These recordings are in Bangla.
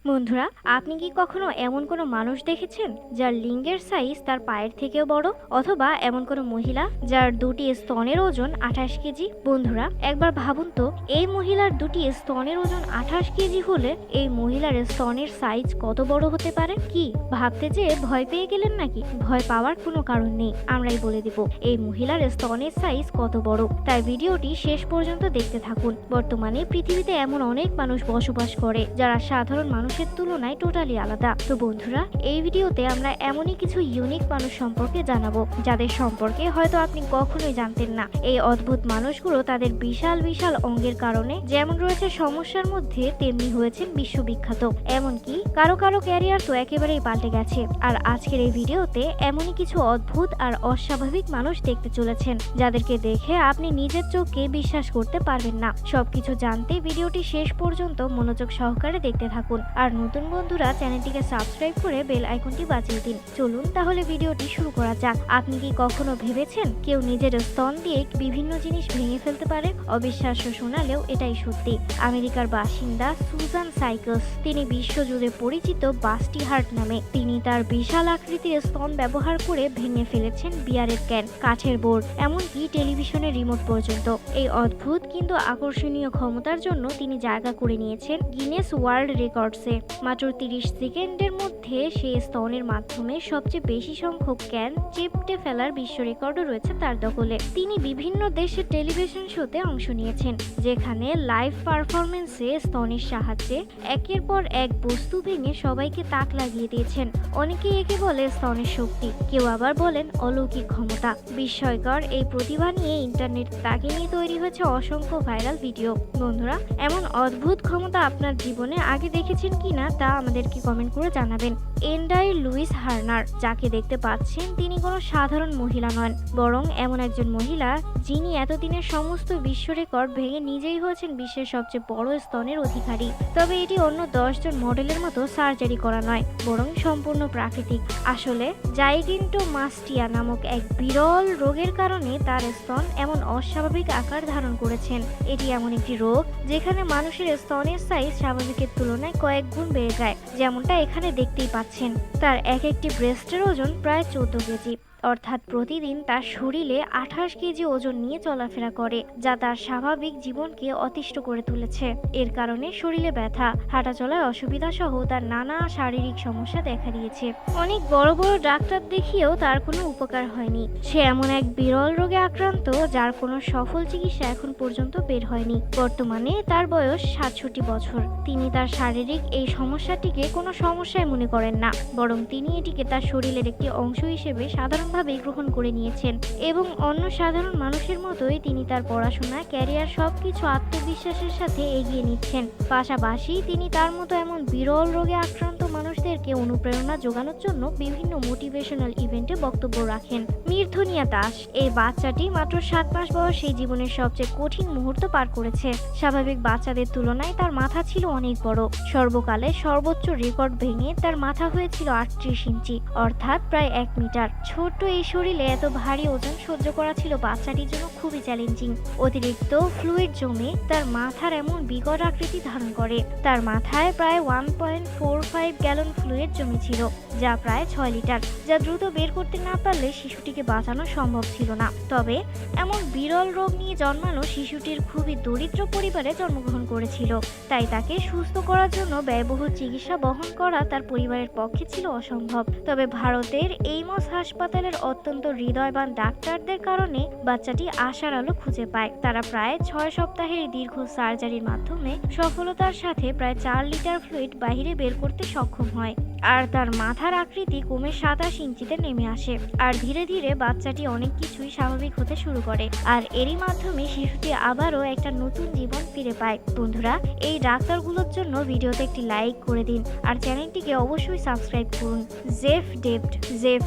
বন্ধুরা, আপনি কি কখনো এমন কোনো মানুষ দেখেছেন যার লিঙ্গের সাইজ তার পায়ের থেকেও বড়, অথবা এমন কোনো মহিলা যার দুটি স্তনের ওজন 28 কেজি? বন্ধুরা, একবার ভাবুন তো, এই মহিলার দুটি স্তনের ওজন 28 কেজি হলে এই মহিলার স্তনের সাইজ কত বড় হতে পারে। কি ভাবতে যে ভয় পেয়ে গেলেন নাকি? ভয় পাওয়ার কোনো কারণ নেই, আমরাই বলে দিব এই মহিলার স্তনের সাইজ কত বড়। তাই ভিডিওটি শেষ পর্যন্ত দেখতে থাকুন। বর্তমানে পৃথিবীতে এমন অনেক মানুষ বসবাস করে যারা সাধারণ মানুষের তুলনায় টোটালি আলাদা। তো বন্ধুরা, এই ভিডিওতে আমরা এমনই কিছু ইউনিক মানুষ সম্পর্কে জানাবো যাদের সম্পর্কে হয়তো আপনি কখনোই জানতেন না। এই অদ্ভুত মানুষগুলো তাদের বিশাল বিশাল অঙ্গের কারণে যেমন রয়েছে সমস্যার মধ্যে, তেমনি হয়েছেন বিশ্ববিখ্যাত। এমনকি কারো কারো ক্যারিয়ার তো একেবারেই পাল্টে গেছে। আর আজকের এই ভিডিওতে এমনই কিছু অদ্ভুত আর অস্বাভাবিক মানুষ দেখতে চলেছেন যাদেরকে দেখে আপনি নিজের চোখকে বিশ্বাস করতে পারবেন না। সবকিছু জানতে ভিডিওটি শেষ পর্যন্ত মনোযোগ সহকারে দেখতে থাকুন। আর নতুন বন্ধুরা চ্যানেলটিকে সাবস্ক্রাইব করে বেল আইকনটি বাজিয়ে দিন। চলুন তাহলে ভিডিওটি শুরু করা যাক। আপনি কি কখনো ভেবেছেন কেউ নিজের স্তন দিয়ে বিভিন্ন জিনিস ভেঙে ফেলতে পারে? অবিশ্বাস্য শোনালেও এটাই সত্যি। আমেরিকার বাসিন্দা সুজান সাইকস, তিনি বিশ্বজুড়ে পরিচিত বাস্টি হার্ট নামে। তিনি তার বিশাল আকৃতির স্তন ব্যবহার করে ভেঙে ফেলেছেন বিয়ারের ক্যান, কাঠের বোর্ড, এমনকি টেলিভিশনের রিমোট পর্যন্ত। এই অদ্ভুত কিন্তু আকর্ষণীয় ক্ষমতার জন্য তিনি জায়গা করে নিয়েছেন গিনেস ওয়ার্ল্ড রেকর্ডসে। মাত্র 30 সেকেন্ডের মধ্যে সেই স্তনের মাধ্যমে সবচেয়ে বেশি সংখ্যক ক্যান চেপটে ফেলার বিশ্ব রেকর্ডও রয়েছে তার দখলে। তিনি বিভিন্ন দেশের টেলিভিশন শোতে অংশ নিয়েছেন, যেখানে লাইভ পারফরমেন্সে স্তনের সাহায্যে একের পর এক বস্তু ভেঙে সবাইকে তাক লাগিয়ে দিয়েছেন। অনেকেই একে বলে স্তনের শক্তি, কেউ আবার বলেন অলৌকিক ক্ষমতা। বিস্ময়কর এই প্রতিভা নিয়ে ইন্টারনেট তাকে নিয়ে তৈরি হয়েছে অসংখ্য ভাইরাল ভিডিও। বন্ধুরা, এমন অদ্ভুত ক্ষমতা আপনার জীবনে আগে দেখেছেন কিনা তা আমাদেরকে কমেন্ট করে জানাবেন। এন্ডাই লুইস হার্নার, যাকে দেখতে পাচ্ছেন, তিনি কোনো সাধারণ মহিলা নন, বরং এমন একজন মহিলা যিনি এতদিনের সমস্ত বিশ্ব রেকর্ড ভেঙে নিজেই হয়েছেন বিশ্বের সবচেয়ে বড় স্তনের অধিকারী। তবে এটি অন্য 10 জন মডেলের মতো সার্জারি করা নয়, বরং সম্পূর্ণ প্রাকৃতিক। আসলে জাইগেন্টোমাস্টিয়া নামক এক বিরল রোগের কারণে তার স্তন এমন অস্বাভাবিক আকার ধারণ করেছেন। এটি এমন একটি রোগ যেখানে মানুষের স্তনের সাইজ স্বাভাবিকের তুলনায় কয়েক গুণ বেড়ে যায়, যেমনটা এখানে দেখতেই পাচ্ছেন। তার এক একটি ব্রেস্টের ওজন প্রায় 14 কেজি, অর্থাৎ প্রতিদিন তার শরীরে 28 কেজি ওজন নিয়ে চলাফেরা করে, যা তার স্বাভাবিক জীবনকে অতিষ্ঠ করে তুলেছে। এর কারণে শরীরে ব্যথা, হাঁটাচলায় অসুবিধা সহ তার নানা শারীরিক সমস্যা দেখা দিয়েছে। অনেক বড় বড় ডাক্তার দেখিয়েও তার কোনো উপকার হয়নি। সে এমন এক বিরল রোগে আক্রান্ত যার কোনো সফল চিকিৎসা এখন পর্যন্ত বের হয়নি। বর্তমানে তার বয়স 67 বছর। তিনি তার শারীরিক এই সমস্যাটিকে কোনো সমস্যায় মনে করেন না, বরং তিনি এটিকে তার শরীরের একটি অংশ হিসেবে সাধারণভাবে গ্রহণ করে নিয়েছেন। এবং অন্য সাধারণ মানুষের মতোই তিনি তার পড়াশোনা, ক্যারিয়ার সবকিছু আত্মবিশ্বাসের সাথে এগিয়ে নিচ্ছেন। পাশাপাশি তিনি তার মতো এমন বিরল রোগে আক্রান্ত মানুষদেরকে অনুপ্রেরণা যোগানোর জন্য বিভিন্ন মোটিভেশনাল ইভেন্টে বক্তব্য রাখেন। মির্থনিয়া দাস, এই বাচ্চাটি মাত্র 7 মাস বয়সে জীবনের সবচেয়ে কঠিন মুহূর্ত পার করেছে। স্বাভাবিক বাচ্চাদের তুলনায় তার মাথা ছিল অনেক বড়। সর্বকালে সর্বোচ্চ রেকর্ড ভেঙে তার মাথা হয়েছিল 38 ইঞ্চি, অর্থাৎ প্রায় 1 মিটার। ছোট্ট এই শরীরে এত ভারী ওজন সহ্য করা ছিল বাচ্চাটির জন্য খুবই চ্যালেঞ্জিং। অতিরিক্ত ফ্লুইড জমে তার মাথার এমন বিকট আকৃতি ধারণ করে। তার মাথায় প্রায় 1.45 গ্যালন ফ্লুইড জমেছিল, যা প্রায় 6 লিটার, যা দ্রুত বের করতে না পারলে শিশুটিকে বাঁচানো সম্ভব ছিল না। তবে এমন বিরল রোগ নিয়ে জন্মানো শিশুটির খুবই দরিদ্র পরিবারে জন্মগ্রহণ করেছিল, তাই তাকে সুস্থ করার জন্য ব্যয়বহুল চিকিৎসা বহন করা তার পরিবারের পক্ষে ছিল অসম্ভব। তবে ভারতের এইমস হাসপাতালের অত্যন্ত হৃদয়বান ডাক্তারদের কারণে বাচ্চাটি আশার আলো খুঁজে পায়। তারা প্রায় 6 সপ্তাহের দীর্ঘ সার্জারির মাধ্যমে সফলতার সাথে প্রায় 4 লিটার ফ্লুইড বাইরে বের করতে সক্ষম হয়। আর তার মাথার আকৃতি কমে 27 ইঞ্চিতে নেমে আসে। আর ধীরে ধীরে বাচ্চাটি অনেক কিছুই স্বাভাবিক হতে শুরু করে, আর এরই মাধ্যমে শিশুটি আবারও একটা নতুন জীবন ফিরে পায়। বন্ধুরা, এই ডাক্তারগুলোর জন্য ভিডিওতে একটি লাইক করে দিন, আর চ্যানেলটিকে অবশ্যই সাবস্ক্রাইব করুন। জেফ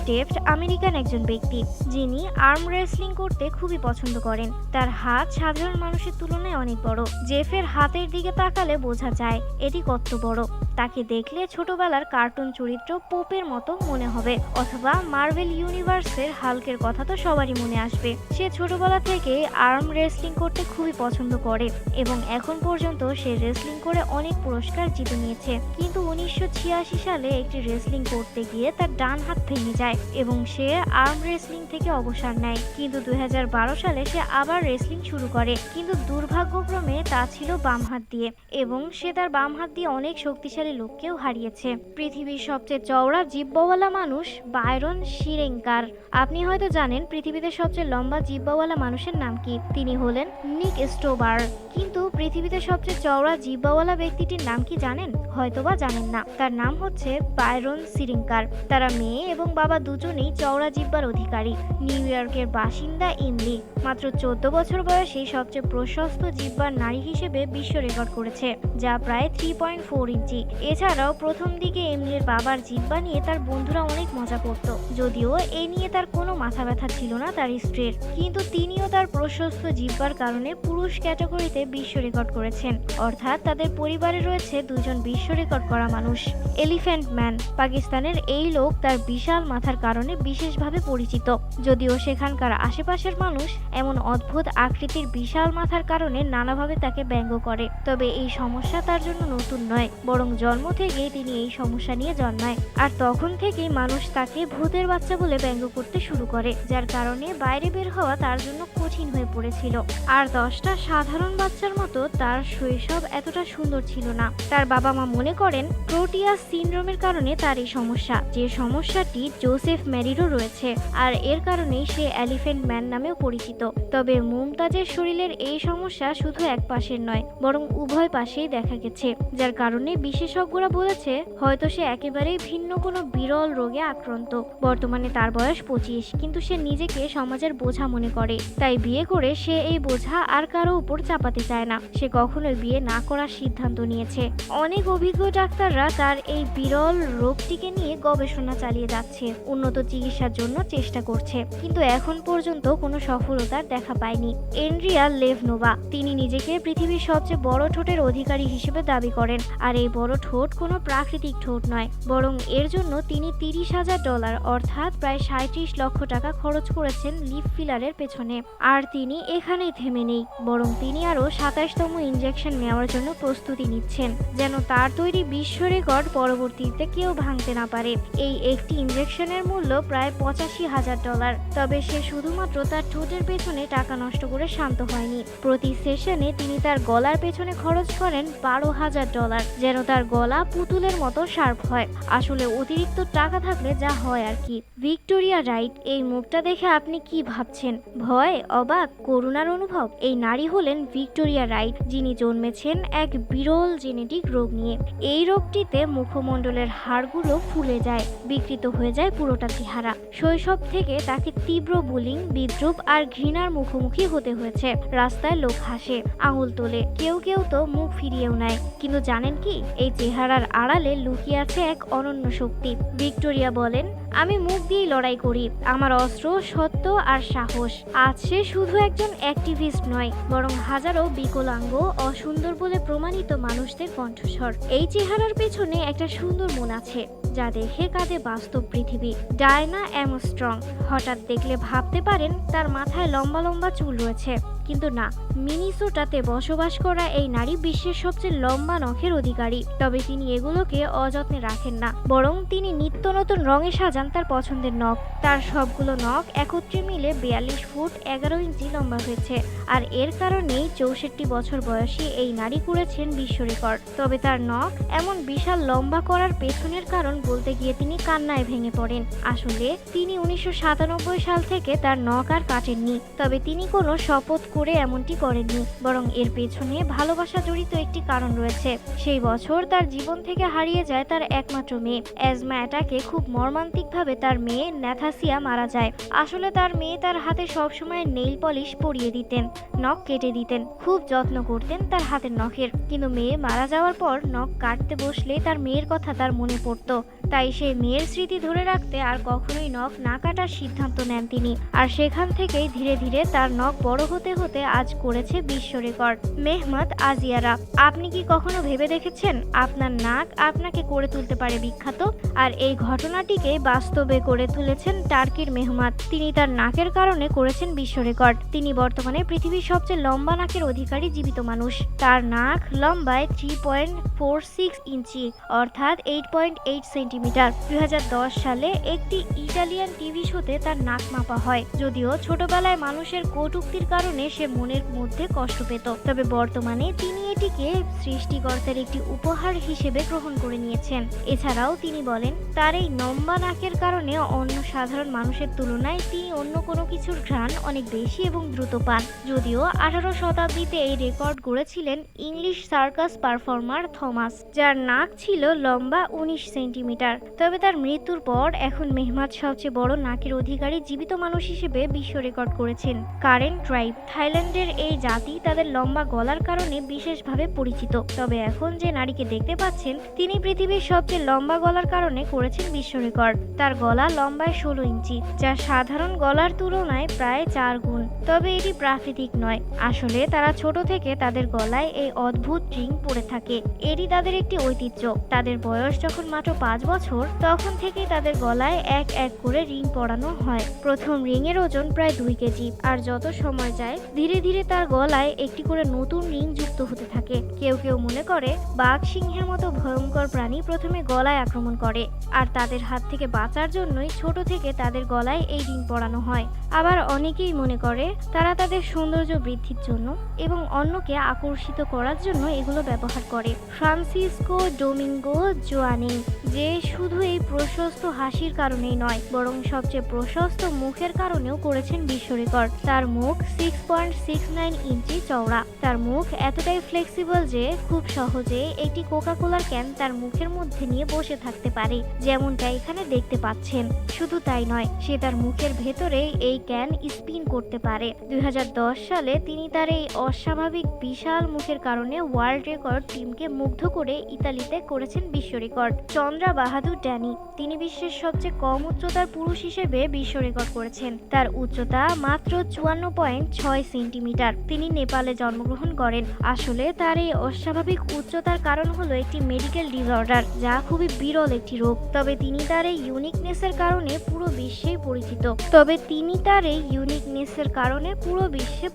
ডেফট আমেরিকান একজন ব্যক্তি, যিনি আর্ম রেসলিং করতে খুবই পছন্দ করেন। তার হাত সাধারণ মানুষের তুলনায় অনেক বড়। জেফের হাতের দিকে তাকালে বোঝা যায় এটি কত বড়। তাকে দেখলে ছোটবেলার কার্টুন চরিত্র পোপের মতো মনে হবে, অথবা মার্ভেল ইউনিভার্সের হাল্কের কথা তো সবারই মনে আসবে। সে ছোটবেলা থেকে আর্ম রেসলিং করতে খুবই পছন্দ করে এবং এখন পর্যন্ত সে রেসলিং করে অনেক পুরস্কার জিতে নিয়েছে। কিন্তু 1986 সালে একটি রেসলিং করতে গিয়ে তার ডান হাত ভেঙে যায় এবং সে আর্ম রেসলিং থেকে অবসর নেয়। কিন্তু 2012 সালে সে আবার রেসলিং শুরু করে, কিন্তু দুর্ভাগ্যক্রমে তা ছিল বাম হাত দিয়ে এবং সে তার বাম হাত দিয়ে অনেক শক্তিশালী লোককেও হারিয়েছে। পৃথিবীর সবচেয়ে চওড়া জিহ্বাওয়ালা মানুষ বায়রন শিরেঙ্কার। আপনি হয়তো জানেন পৃথিবীতে সবচেয়ে লম্বা জিহ্বাওয়ালা মানুষের নাম কি। তিনি হলেন নিক স্টোবার। কিন্তু পৃথিবীতে সবচেয়ে চওড়া জিহ্বাওয়ালা ব্যক্তিটির নাম কি জানেন? হয়তোবা জানেন না। তার নাম হচ্ছে বায়রন শিরেঙ্কার। তারা মেয়ে এবং বাবা দুজনেই চওড়া জিহ্বার অধিকারী। নিউ ইয়র্কের বাসিন্দা এমলি মাত্র 14 বছর বয়সে সবচেয়ে প্রশস্ত জিহ্বার নারী হিসেবে বিশ্ব রেকর্ড করেছে, যা প্রায় 3.4 ইঞ্চি। এছাড়াও প্রথম দিকে এমলির বাবার জিহ্বা নিয়ে তার বন্ধুরা অনেক মজা করত, যদিও এ নিয়ে তার কোনো মাথা ব্যথা ছিল না তার স্ত্রীর। কিন্তু তিনিও তার প্রশস্ত জিহ্বার কারণে পুরুষ ক্যাটাগরিতে বিশ্ব রেকর্ড করেছেন, অর্থাৎ তাদের পরিবারে রয়েছে দুজন বিশ্ব রেকর্ড করা মানুষ। এলিফ্যান্ট ম্যান পাকিস্তানের এই লোক তার বিশাল মাথার কারণে বিশেষভাবে পরিচিত, যদিও সেখানকার আশেপাশের মানুষ এমন অদ্ভুত আকৃতির বিশাল মাথার কারণে নানাভাবে তাকে ব্যঙ্গ করে। তবে এই সমস্যা তার জন্য নতুন নয়, বরং জন্ম থেকেই তিনি এই সমস্যা নিয়ে জন্মায়, আর তখন থেকেই মানুষ তাকে ভূতের বাচ্চা বলে ব্যঙ্গ করতে শুরু করে, যার কারণে বাইরে বের হওয়া তার জন্য কঠিন হয়ে পড়েছিল। আর 10টা সাধারণ বাচ্চার মতো তার শৈশব এতটা সুন্দর ছিল না। তার বাবা মা মনে করেন প্রোটিয়াস সিনড্রোমের কারণে তার এই সমস্যা, যে সমস্যাটি জোসেফ ম্যারিরও রয়েছে, আর এর কারণেই সে এলিফ্যান্ট ম্যান নামেও পরিচিত। তবে মুমতাজের শরীরের এই সমস্যা শুধু এক পাশের নয়, বরং উভয় পাশেই দেখা গেছে, যার কারণে বিশেষজ্ঞরা বলেছে হয়তো সে একেবারেই ভিন্ন কোনো বিরল রোগে আক্রান্ত। বর্তমানে তার বয়স 25, কিন্তু সে নিজেকে সমাজের বোঝা মনে করে, তাই বিয়ে করে সে এই বোঝা আর কারো উপর চাপাতে চায় না। সে কখনোই বিয়ে না করার সিদ্ধান্ত নিয়েছে। অনেক অভিজ্ঞ ডাক্তাররা তার এই বিরল রোগটিকে নিয়ে গবেষণা চালিয়ে যাচ্ছে, উন্নত চিকিৎসার জন্য চেষ্টা করছে, কিন্তু এখন পর্যন্ত কোনো সফলতার দেখা পায়নি। এন্ড্রিয়া লেভনোভা, তিনি নিজেকে পৃথিবীর সবচেয়ে বড় ঠোঁটের অধিকারী হিসেবে দাবি করেন, আর এই বড় ঠোঁট কোনো প্রাকৃতিক ঠোঁট নয়, বরং এর জন্য তিনি $30,000 অর্থাৎ প্রায় 37 লক্ষ টাকা খরচ করেছেন লিপ ফিলারের পেছনে। আর তিনি এখানেই থেমে নেই, বরং তিনি আরও 27তম ইনজেকশন নেওয়ার জন্য প্রস্তুতি নিচ্ছেন, যেন তার তৈরি বিশ্ব রেকর্ড পরবর্তীতে কেউ ভাঙতে না পারে। এই একটি ইনজেকশনের মূল্য প্রায় $85,000। তবে সে শুধুমাত্র তার ঠোঁটের পেছনে টাকা নষ্ট করে শান্ত হয়নি। প্রতি সেশনে তিনি তার গলার পেছনে খরচ করেন $12,000, যেন তার গলা পুতুলের মতো শার্প হয়। আসলে অতিরিক্ত টাকা থাকলে যা হয় আর কি। ভিক্টোরিয়া রাইট, এই মুখটা দেখে আপনি কি ভাবছেন? ভয়, অবাক, করুণার অনুভব? এই নারী হলেন ভিক্টোরিয়া রাইট, যিনি জন্মেছেন এক বিরল জেনেটিক রোগ নিয়ে। এই রোগটিতে মুখমণ্ডলের হাড়গুলো ফুলে যায়, বিকৃত হয়ে যায় পুরোটা চেহারা। শৈশব থেকে তাকে তীব্র বুলিং, বিদ্রূপ আর ঘৃণার মুখোমুখি হতে হয়েছে। রাস্তায় লোক হাসে, আঙুল তোলে, কেউ কেউ তো মুখ ফিরিয়েও নেয়। কিন্তু জানেন কি, এই চেহারার আড়ালে লুকিয়ে আছে এক অনন্য শক্তি। ভিক্টোরিয়া বলেন, আমি মুখ দিয়েই লড়াই করি, আমার অস্ত্র সত্য আর সাহস। আজ সে শুধু একজন অ্যাক্টিভিস্ট নয়, বরং হাজারো বিকলাঙ্গ, অসুন্দর বলে প্রমাণিত মানুষদের কণ্ঠস্বর। এই চেহারার পেছনে একটা সুন্দর মন আছে, যা দেখে কাঁদে বাস্তব পৃথিবী। ডায়না অ্যামস্ট্রং, হঠাৎ দেখলে ভাবতে পারেন তার মাথায় লম্বা লম্বা চুল রয়েছে, কিন্তু না। মিনিসোটাতে বসবাস করা এই নারী বিশ্বের সবচেয়ে লম্বা নখের অধিকারী। তবে তিনি এগুলোকে অযত্নে রাখেন না, বরং তিনি নিত্য নতুন রঙে সাজান তার পছন্দের নখ। তার সবগুলো নখ একত্রে মিলে 42 ফুট 11 ইঞ্চি লম্বা হয়েছে, আর এর কারণেই 64 বছর বয়সী এই নারী করেছেন বিশ্ব রেকর্ড। তবে তার নখ এমন বিশাল লম্বা করার পেছনের কারণ বলতে গিয়ে তিনি কান্নায় ভেঙে পড়েন। আসলে তিনি 1997 সাল থেকে তার নখ আর কাটেননি, তবে তিনি কোনো শপথ করে এমনটি করেননি, বরং এর পেছনে ভালোবাসা জড়িত একটি কারণ রয়েছে। সেই বছর তার জীবন থেকে হারিয়ে যায় তার একমাত্র মেয়ে। অ্যাজমা অ্যাটাকে খুব মর্মান্তিকভাবে তার মেয়ে ন্যাথাসিয়া মারা যায়। আসলে তার মেয়ে তার হাতে সবসময় নেইল পলিশ পরিয়ে দিতেন, নখ কেটে দিতেন, খুব যত্ন করতেন তার হাতের নখের। কিন্তু মেয়ে মারা যাওয়ার পর নখ কাটতে বসলে তার মেয়ের কথা তার মনে পড়তো, তাই সেই মেয়ের স্মৃতি ধরে রাখতে আর কখনোই নখ না কাটার সিদ্ধান্ত নেন তিনি। আর সেখান থেকেই ধীরে ধীরে তার নখ বড় হতে হতে আজ করেছে বিশ্ব রেকর্ড। মেহমাত আজিয়ারা, আপনি কি কখনো ভেবে দেখেছেন আপনার নাক আপনাকে করে তুলতে পারে বিখ্যাত? আর এই ঘটনাটিকে বাস্তবে করে তুলেছেন টার্কির মেহমাত। তিনি তার নাকের কারণে করেছেন বিশ্ব রেকর্ড। তিনি বর্তমানে পৃথিবীর সবচেয়ে লম্বা নাকের অধিকারী জীবিত মানুষ। তার নাক লম্বায় 3.46 ইঞ্চি, অর্থাৎ 8.8 সেন্টিমিটার। 2010 সালে একটি ইটালিয়ান টিভি শোতে তার নাক মাপা হয়। যদিও ছোটবেলায় মানুষের কটূক্তির কারণে সে মনের মধ্যে কষ্ট পেত, তবে বর্তমানে তিনি এটিকে সৃষ্টিকর্তার একটি উপহার হিসেবে গ্রহণ করে নিয়েছেন। এছাড়াও তিনি বলেন, তার এই লম্বা নাকের কারণে অন্য সাধারণ মানুষের তুলনায় তিনি অন্য কোনো কিছুর ঘ্রাণ অনেক বেশি এবং দ্রুত পান। যদিও 18 শতাব্দীতে এই রেকর্ড গড়েছিলেন ইংলিশ সার্কাস পারফর্মার থমাস, যার নাক ছিল লম্বা 19 সেন্টিমিটার। তবে তার মৃত্যুর পর এখন মেহমাত সবচেয়ে বড় নাকের অধিকারী জীবিত মানুষ হিসেবে বিশ্ব রেকর্ড করেছেন। কারেন ট্রাইব, থাইল্যান্ডের এই জাতি তাদের লম্বা গলার কারণে বিশেষভাবে পরিচিত। তবে এখন যে নারীকে দেখতে পাচ্ছেন, তিনি পৃথিবীর সবচেয়ে লম্বা গলার কারণে করেছেন বিশ্ব রেকর্ড। তার গলা লম্বায় 16 ইঞ্চি, যা সাধারণ গলার তুলনায় প্রায় 4 গুণ। তবে এটি প্রাকৃতিক নয়, আসলে তারা ছোট থেকে তাদের গলায় এই অদ্ভুত রিং পরে থাকে। এটি তাদের একটি ঐতিহ্য। তাদের বয়স যখন মাত্র 5 বছর, তখন থেকেই তাদের গলায় এক এক করে রিং পরানো হয়। প্রথম রিংয়ের ওজন প্রায় 2 কেজি, আর যত সময় যায় ধীরে ধীরে তার গলায় একটি করে নতুন রিং যুক্ত হতে থাকে। কেউ কেউ মনে করে বাঘ সিংহের মতো ভয়ঙ্কর প্রাণী প্রথমে গলায় আক্রমণ করে, আর তাদের হাত থেকে বাঁচার জন্যই ছোট থেকে তাদের গলায় এই রিং পরানো হয়। আবার অনেকেই মনে করে তারা তাদের সৌন্দর্য বৃদ্ধির জন্য এবং অন্যকে আকর্ষিত করার জন্য এগুলো ব্যবহার করে। ফ্রান্সিসকো ডোমিঙ্গো জোয়ানিং, যে শুধু এই প্রশস্ত হাসির কারণেই নয়, বরং সবচেয়ে প্রশস্ত মুখের কারণেও করেছেন বিশ্ব রেকর্ড। তার মুখ 6.69 ইঞ্চি চওড়া। তার মুখ এতটাই ফ্লেক্সিবল যে খুব সহজে একটি কোকা কোলার ক্যান তার মুখের মধ্যে নিয়ে বসে থাকতে পারে, যেমনটা এখানে দেখতে পাচ্ছেন। শুধু তাই নয়, সে তার মুখের ভেতরে এই ক্যান স্পিন করতে পারে। 2010 সালে তিনি তার এই অস্বাভাবিক বিশাল মুখের কারণে ওয়ার্ল্ড রেকর্ড টিমকে মুগ্ধ করে ইতালিতে করেছেন বিশ্ব রেকর্ড। চন্দ্রা বাহাদুর ড্যানি, তিনি বিশ্বের সবচেয়ে কম উচ্চতার পুরুষ হিসেবে বিশ্ব রেকর্ড করেছেন। তার উচ্চতা মাত্র 54.6 সেন্টিমিটার। তিনি নেপালে জন্মগ্রহণ করেন। আসলে তার এই অস্বাভাবিক উচ্চতার কারণ হলো একটি মেডিকেল ডিসঅর্ডার, যা খুবই বিরল একটি রোগ। তবে তিনি তার এই ইউনিকনেসের কারণে পুরো বিশ্বে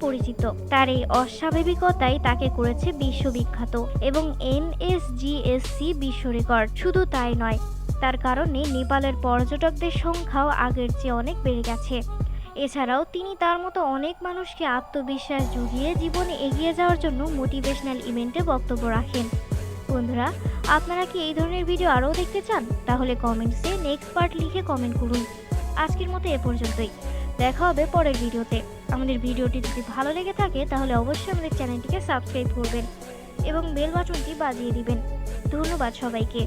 পরিচিত। তার এই অস্বাভাবিকতাই তাকে করেছে বিশ্ববিখ্যাত এবং NSGSC বিশ্ব রেকর্ড। শুধু তাই নয়, তার কারণে নেপালের পর্যটকদের সংখ্যাও আগের চেয়ে অনেক বেড়ে গেছে। এছাড়াও তিনি তার মতো অনেক মানুষকে আত্মবিশ্বাস জুগিয়ে জীবনে এগিয়ে যাওয়ার জন্য মোটিভেশনাল ইভেন্টে বক্তব্য রাখেন। বন্ধুরা, আপনারা কি এই ধরনের ভিডিও আরও দেখতে চান? তাহলে কমেন্টসে নেক্সট পার্ট লিখে কমেন্ট করুন। আজকের মতো এ পর্যন্তই। দেখা হবে পরের ভিডিওতে। আমাদের ভিডিওটি যদি ভালো লেগে থাকে তাহলে অবশ্যই আমাদের চ্যানেলটিকে সাবস্ক্রাইব করবেন এবং বেল বাটনটি বাজিয়ে দিবেন। ধন্যবাদ সবাইকে।